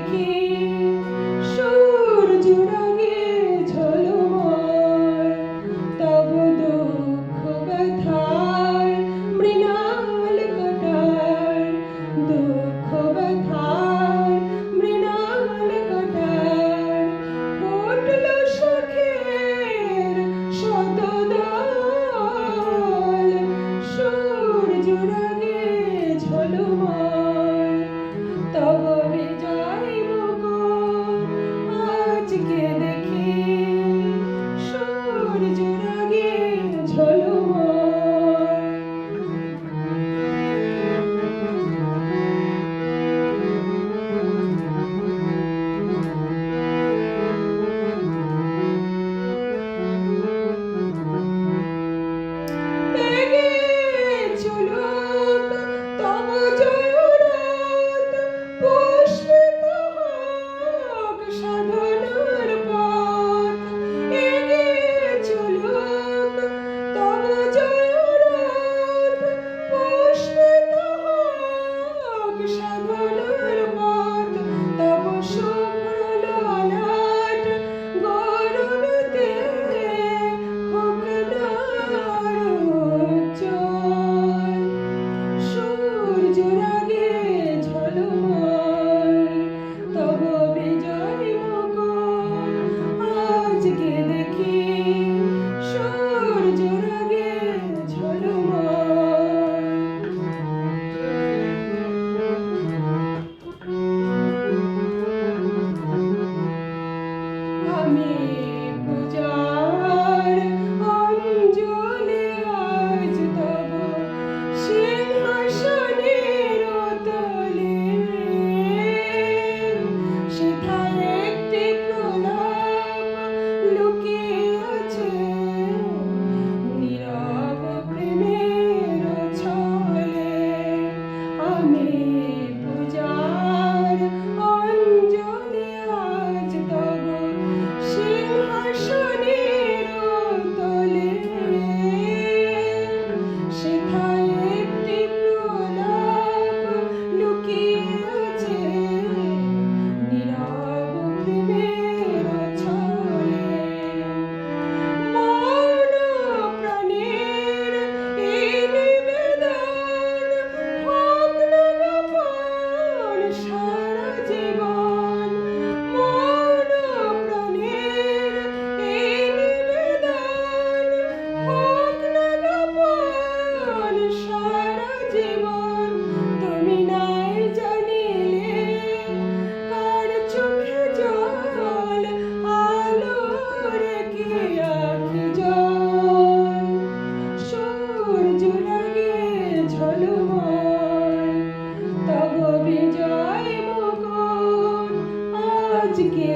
দেখি সূর্য রাগে ঝলমল, তব দুঃখ ব্যথার মৃণাল কাঁটার, দুঃখ ব্যথার মৃণাল কাঁটার, ফুটল সুখের শতদল, সূর্য রাগে ঝলমল, তব বিজয় মুকুট আজকে দেখি সূর্য রাগে ঝলমল। এগে চলুক তব জয়রথ, পুষ্পিত হোক সাধনার পথ। এগে চলুক তব জয়রথ, পুষ্পিত হোক সাধনার পথ। তব শুভ্র ললাট গৌরবেতে হোক উজ্জ্বল, সূর্য রাগে ঝলমল, তব বিজয় মুকুট আজকে দেখি সূর্য রাগে ঝলমল। আমি পূজার অঞ্জলি আজ তব সিংহাসনের তলে, সেথায় একটি প্রলাপ লুকিয়ে আছে নীরব প্রেমের ছলে। আমি পূজার অঞ্জলি আজ তব সিংহাসনের তলে, সেথায় একটি প্রলাপ লুকিয়ে আছে নীরব প্রেমের ছলে। মন প্রাণের এই নিবেদন হোক না গোপন সারা জীবন। মন প্রাণের এই নিবেদন হোক না গোপন সারা জীবন। তুমি নাই জানিলে কার চোখে জল, আলোর কি আঁখি জল, সূর্য রাগে ঝলমল, তব বিজয় মুকুট আজকে